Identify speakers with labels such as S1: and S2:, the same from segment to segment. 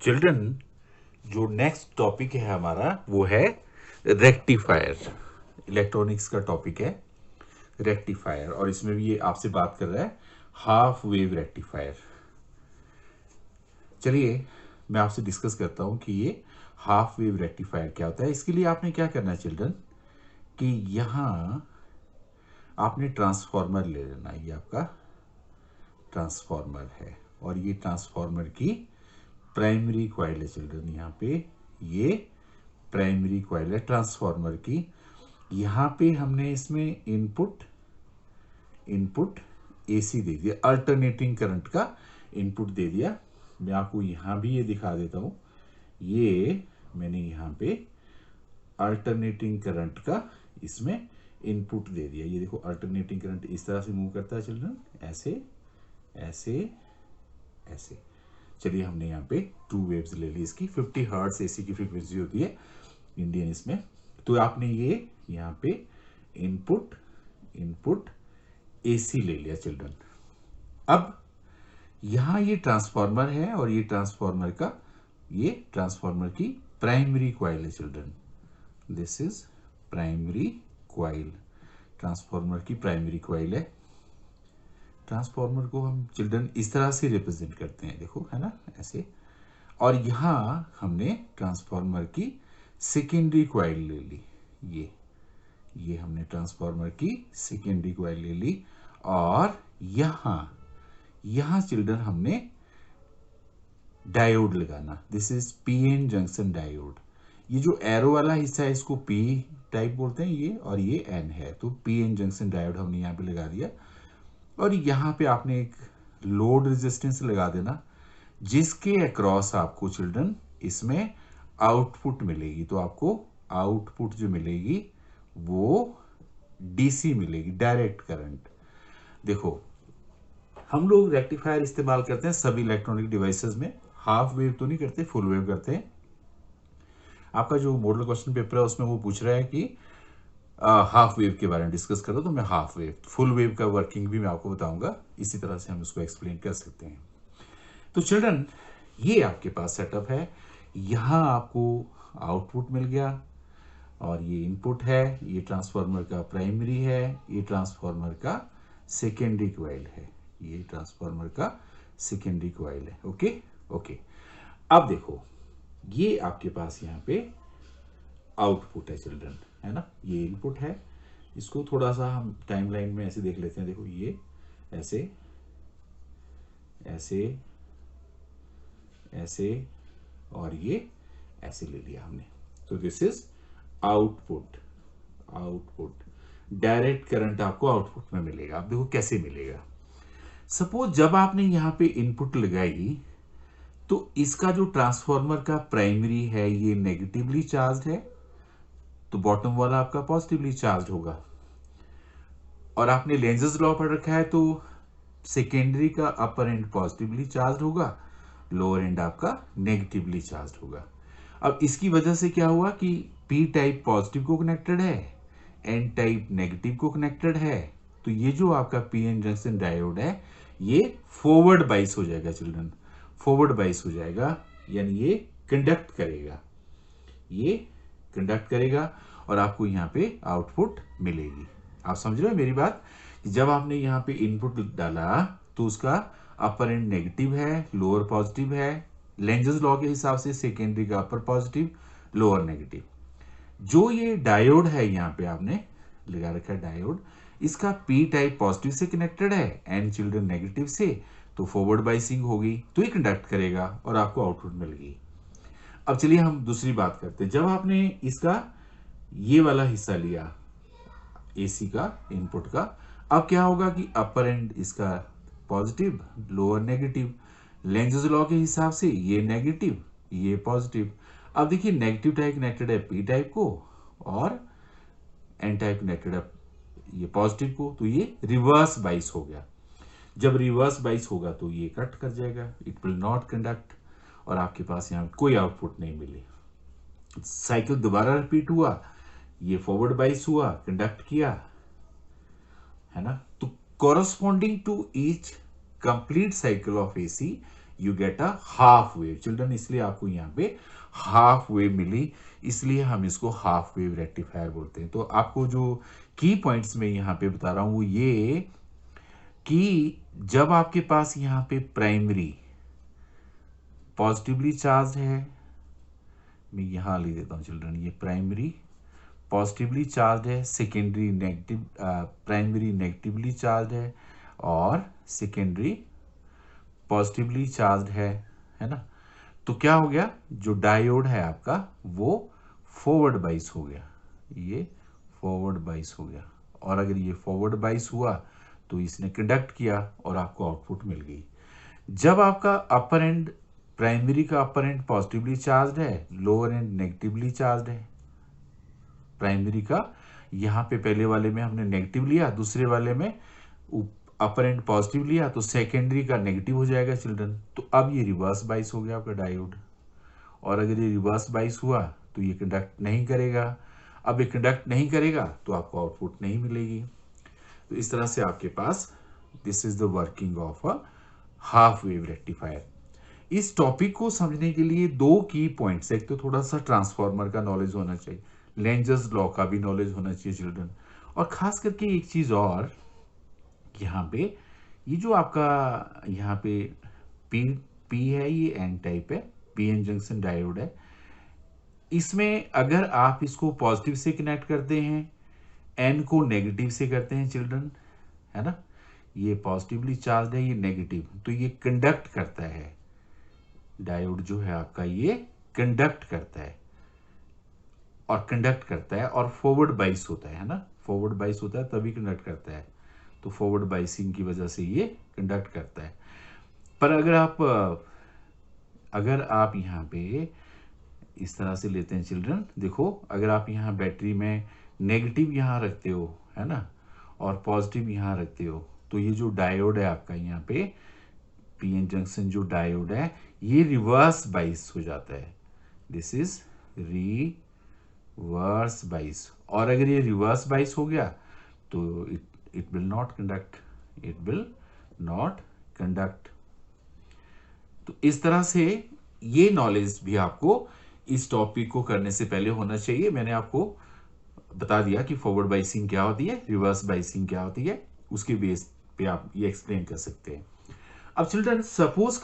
S1: Children, जो next topic है हमारा वो है रेक्टिफायर। इलेक्ट्रॉनिक्स का टॉपिक है रेक्टिफायर, और इसमें भी ये आपसे बात कर रहा है हाफ वेव रेक्टिफायर। चलिए मैं आपसे डिस्कस करता हूं कि ये हाफ वेव रेक्टिफायर क्या होता है। इसके लिए आपने क्या करना है चिल्ड्रन, कि यहां आपने ट्रांसफॉर्मर ले लेना। ये आपका ट्रांसफॉर्मर है और ये ट्रांसफॉर्मर की प्राइमरी कॉइल है चिल्ड्रन। यहाँ पे ये प्राइमरी कॉइल है ट्रांसफॉर्मर की। यहाँ पे हमने इसमें इनपुट एसी दे दिया, अल्टरनेटिंग करंट का इनपुट दे दिया। मैं आपको यहाँ भी ये दिखा देता हूँ, ये मैंने यहाँ पे अल्टरनेटिंग करंट का इसमें इनपुट दे दिया। ये देखो अल्टरनेटिंग करंट इस तरह से मूव करता है चिल्ड्रन, ऐसे ऐसे ऐसे। चलिए हमने यहाँ पे 2 वेव्स ले ली। इसकी 50 हर्ट्ज एसी की फ्रीक्वेंसी होती है इंडियन इसमें। तो आपने ये यहाँ पे इनपुट एसी ले लिया चिल्ड्रन। अब यहां ये ट्रांसफॉर्मर है और ये ट्रांसफॉर्मर की प्राइमरी कॉइल है children. This is primary coil, transformer की प्राइमरी कॉइल है। ट्रांसफॉर्मर को हम चिल्ड्रन इस तरह से रिप्रेजेंट करते हैं, देखो है ना, ऐसे। और यहां हमने ट्रांसफॉर्मर की सेकेंडरी कॉइल ले ली। ये हमने ट्रांसफॉर्मर की सेकेंडरी कॉइल ले ली और यहां चिल्ड्रन हमने डायोड लगाना। This is PN junction diode. ये जो एरो वाला हिस्सा है इसको पी टाइप बोलते हैं ये, और ये एन है, तो पीएन जंक्शन डायोड हमने यहाँ पे लगा दिया। और यहाँ पे आपने एक लोड रेजिस्टेंस लगा देना जिसके अक्रॉस आपको चिल्ड्रन इसमें आउटपुट मिलेगी। तो आपको आउटपुट जो मिलेगी वो डीसी मिलेगी, डायरेक्ट करंट। देखो हम लोग रेक्टिफायर इस्तेमाल करते हैं सभी इलेक्ट्रॉनिक डिवाइसेस में। हाफ वेव तो नहीं करते, फुल वेव करते हैं। आपका जो मॉडल क्वेश्चन पेपर है उसमें वो पूछ रहा है कि हाफ वेव के बारे में डिस्कस करो, तो मैं हाफ वेव, फुल वेव का वर्किंग भी मैं आपको बताऊंगा। इसी तरह से हम इसको एक्सप्लेन कर सकते हैं। तो चिल्ड्रन ये आपके पास सेटअप है। यहां आपको आउटपुट मिल गया और ये इनपुट है। ये ट्रांसफार्मर का प्राइमरी है, ये ट्रांसफार्मर का सेकेंडरी कॉइल है, ये ट्रांसफार्मर का सेकेंडरी कॉइल है। ओके। अब देखो ये आपके पास यहाँ पे आउटपुट है चिल्ड्रन, है ना, ये इनपुट है। इसको थोड़ा सा हम टाइमलाइन में ऐसे देख लेते हैं। देखो ये ऐसे ऐसे ऐसे और ये ऐसे ले लिया हमने। तो this is output direct current आपको आउटपुट में मिलेगा। आप देखो कैसे मिलेगा। सपोज जब आपने यहां पे इनपुट लगाई तो इसका जो ट्रांसफॉर्मर का प्राइमरी है ये नेगेटिवली चार्ज है, तो बॉटम वाला आपका पॉजिटिवली चार्ज होगा। और आपने लेंजेस लॉ पढ़ रखा है तो सेकेंडरी का अपर एंड पॉजिटिवली चार्ज होगा, लोअर एंड आपका नेगेटिवली चार्ज होगा। अब इसकी वजह से क्या हुआ कि पी टाइप पॉजिटिव को कनेक्टेड है, एन टाइप नेगेटिव को कनेक्टेड है। तो ये जो आपका पीएन जंक्शन डायोड है ये फॉरवर्ड बाइस हो जाएगा चिल्ड्रन, फॉरवर्ड बाइस हो जाएगा, यानी ये कंडक्ट करेगा और आपको यहाँ पे आउटपुट मिलेगी। आप समझ रहे हो मेरी बात, कि जब आपने यहाँ पे इनपुट डाला तो उसका अपर एंड नेगेटिव है, लोअर पॉजिटिव है। लेंजेस लॉ के हिसाब से सेकेंडरी का अपर पॉजिटिव, लोअर नेगेटिव। जो ये डायोड है यहाँ पे आपने लगा रखा है डायोड, इसका पी टाइप पॉजिटिव से कनेक्टेड है, एन चिल्ड्रन नेगेटिव से, तो फॉरवर्ड बाइसिंग होगी तो ये कंडक्ट करेगा और आपको आउटपुट मिलेगी। अब चलिए हम दूसरी बात करते हैं। जब आपने इसका ये वाला हिस्सा लिया एसी का इनपुट का, अब क्या होगा कि अपर एंड इसका positive, lower negative. Lenz's law के हिसाब से ये नेगेटिव, ये पॉजिटिव। अब देखिए नेगेटिव टाइप कनेक्टेड है पी टाइप को और एन टाइप कनेक्टेड है ये पॉजिटिव को, तो ये रिवर्स बाइस हो गया। जब रिवर्स बाइस होगा तो ये कट कर जाएगा, इट विल नॉट कंडक्ट, और आपके पास यहां कोई आउटपुट नहीं मिले। साइकिल दोबारा रिपीट हुआ, ये फॉरवर्ड बाइस हुआ, कंडक्ट किया, है ना। तो corresponding to each complete cycle of AC you get a half wave children, इसलिए आपको यहाँ पे हाफ वेव मिली, इसलिए हम इसको हाफ वेव रेक्टिफायर बोलते हैं। तो आपको जो की पॉइंट्स में यहाँ पे बता रहा हूँ वो ये कि जब आपके पास यहाँ पे प्राइमरी पॉजिटिवली चार्ज है, मैं यहाँ लिख देता हूँ चिल्ड्रन, ये प्राइमरी पॉजिटिवली चार्ज है, secondary negative, primary negatively charge है और सेकेंडरी पॉजिटिवली चार्ज है ना। तो क्या हो गया, जो डायोड है आपका वो फॉरवर्ड बाइस हो गया, ये फॉरवर्ड बाइस हो गया, और अगर ये फॉरवर्ड बाइस हुआ तो इसने कंडक्ट किया और आपको आउटपुट मिल गई। जब आपका अपर एंड, प्राइमरी का अपर एंड पॉजिटिवली चार्ज है, लोअर एंड नेगेटिवली चार्ज है, प्राइमरी का यहाँ पे पहले वाले में हमने नेगेटिव लिया, दूसरे वाले में अपर एंड पॉजिटिव लिया, तो सेकेंडरी का नेगेटिव हो जाएगा चिल्ड्रन। तो अब ये रिवर्स बाइस हो गया आपका डायोड, और अगर ये रिवर्स बाइस हुआ तो ये कंडक्ट नहीं करेगा। अब ये कंडक्ट नहीं करेगा तो आपको आउटपुट नहीं मिलेगी। तो इस तरह से आपके पास this is the working of a half wave rectifier. इस टॉपिक को समझने के लिए दो की पॉइंट्स, एक तो थोड़ा सा ट्रांसफार्मर का नॉलेज होना चाहिए, लेंजर्स लॉ का भी नॉलेज होना चाहिए चिल्ड्रन, और खास करके एक चीज और, यहाँ पे ये जो आपका यहाँ पे पी पी है, ये एन टाइप है, पी एन जंक्शन डायोड है। इसमें अगर आप इसको पॉजिटिव से कनेक्ट करते हैं, एन को नेगेटिव से करते हैं चिल्ड्रन, है ना, ये पॉजिटिवली चार्ज है, ये नेगेटिव, तो ये कंडक्ट करता है, डायोड जो है आपका ये कंडक्ट करता है, और कंडक्ट करता है और फॉरवर्ड बाइस होता है ना, फॉरवर्ड बाइस होता है तभी कंडक्ट करता है, तो फॉरवर्ड बाइसिंग की वजह से ये कंडक्ट करता है। पर अगर आप यहाँ पे इस तरह से लेते हैं चिल्ड्रन, देखो अगर आप यहाँ बैटरी में नेगेटिव यहाँ रखते हो, है ना, और पॉजिटिव यहाँ रखते हो, तो ये जो डायोड है आपका यहाँ पे पीएन जंक्शन जो डायोड है, ये रिवर्स बाइस हो जाता है, दिस इज रिवर्स बाइस। और अगर ये रिवर्स बाइस हो गया तो it will not conduct, it will not conduct. तो इस तरह से ये नॉलेज भी आपको इस टॉपिक को करने से पहले होना चाहिए। मैंने आपको बता दिया कि फॉरवर्ड बाइसिंग क्या होती है, रिवर्स बाइसिंग क्या होती है, उसके बेस पे आप ये एक्सप्लेन कर सकते हैं। अब चिल्ड्रन सपोज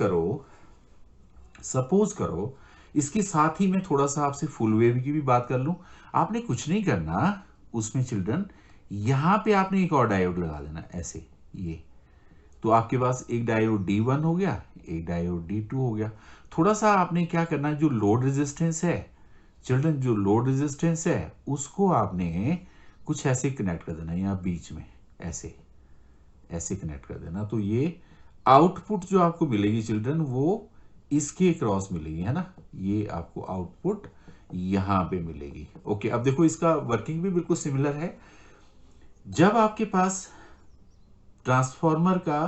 S1: करो इसके साथ ही मैं थोड़ा सा आपसे फुल वेव की भी बात कर लूं। आपने कुछ नहीं करना उसमें चिल्ड्रन, यहां पे आपने एक और डायोड लगा देना ऐसे, ये तो आपके पास एक डायोड D1 हो गया, एक डायोड D2 हो गया। थोड़ा सा आपने क्या करना है, जो लोड रेजिस्टेंस है चिल्ड्रन, जो लोड रेजिस्टेंस है उसको आपने कुछ ऐसे कनेक्ट कर देना, यहाँ बीच में ऐसे ऐसे कनेक्ट कर देना। तो ये आउटपुट जो आपको मिलेगी चिल्ड्रन वो इसके क्रॉस मिलेगी, है ना, ये आपको आउटपुट यहां पे मिलेगी। ओके, अब देखो इसका वर्किंग भी बिल्कुल सिमिलर है। जब आपके पास ट्रांसफार्मर का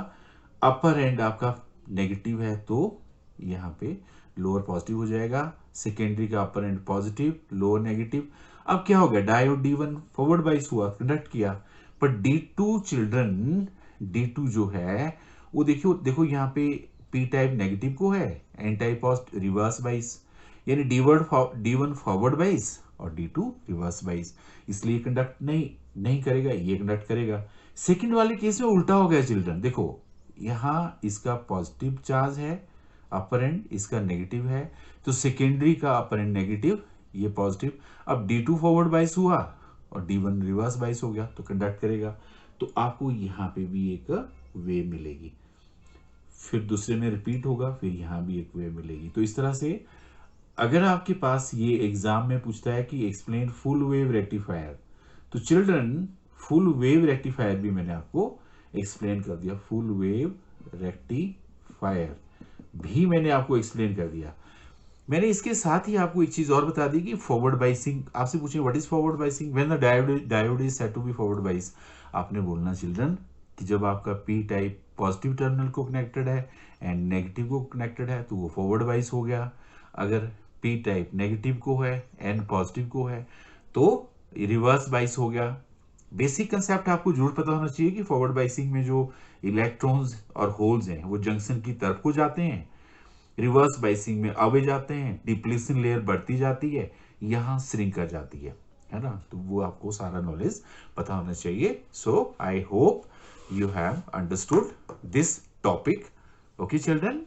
S1: अपर एंड आपका नेगेटिव है तो यहाँ पे लोअर पॉजिटिव हो जाएगा, सेकेंडरी का अपर एंड पॉजिटिव, लोअर नेगेटिव। अब क्या हो गया, डायोड D1 फॉरवर्ड बाइस हुआ, कंडक्ट किया, पर D2 चिल्ड्रन, D2 जो है वो देखो यहाँ पे पी टाइप नेगेटिव को है, एन टाइप रिवर्स बाइस, यानी D1 फॉरवर्ड बाइस और D2 रिवर्स बाइस, इसलिए कंडक्ट नहीं करेगा, ये कंडक्ट करेगा। सेकंड वाले केस में उल्टा हो गया चिल्ड्रन, देखो यहां इसका पॉजिटिव चार्ज है अपर एंड, इसका नेगेटिव है, तो सेकेंडरी का अपर एंड नेगेटिव, ये पॉजिटिव। अब D2 फॉरवर्ड बाइस हुआ और D1 रिवर्स बाइस हो गया तो कंडक्ट करेगा, तो आपको यहां पे भी एक वेव मिलेगी, फिर दूसरे में रिपीट होगा, फिर यहां भी एक वेव मिलेगी। तो इस तरह से अगर आपके पास ये एग्जाम में पूछता है कि एक्सप्लेन फुल वेव रेक्टिफायर, तो चिल्ड्रन फुल वेव रेक्टिफायर भी मैंने आपको एक्सप्लेन कर दिया, फुल वेव रेक्टिफायर भी मैंने आपको एक्सप्लेन कर दिया। मैंने इसके साथ ही आपको एक चीज और बता दी कि फॉरवर्ड बाइसिंग, आपसे पूछे what is forward biasing, when the diode is said to be forward bias, आपने बोलना चिल्ड्रन कि जब आपका पी टाइप पॉजिटिव टर्मिनल को कनेक्टेड है एंड नेगेटिव को कनेक्टेड है तो वो फॉरवर्ड बाइस हो गया, अगर पी टाइप नेगेटिव को है एंड पॉजिटिव को है तो रिवर्स बाइस हो गया। बेसिक कंसेप्ट आपको जरूर पता होना चाहिए कि फॉरवर्ड बाइसिंग में जो इलेक्ट्रॉन्स और होल्स हैं वो जंक्शन की तरफ को जाते हैं, रिवर्स बाइसिंग में अवे जाते हैं, डिप्लीशन लेयर बढ़ती जाती है, यहाँ श्रिंक कर जाती है ना। तो वो आपको सारा नॉलेज पता होना चाहिए। So I hope you have understood this topic. Okay children,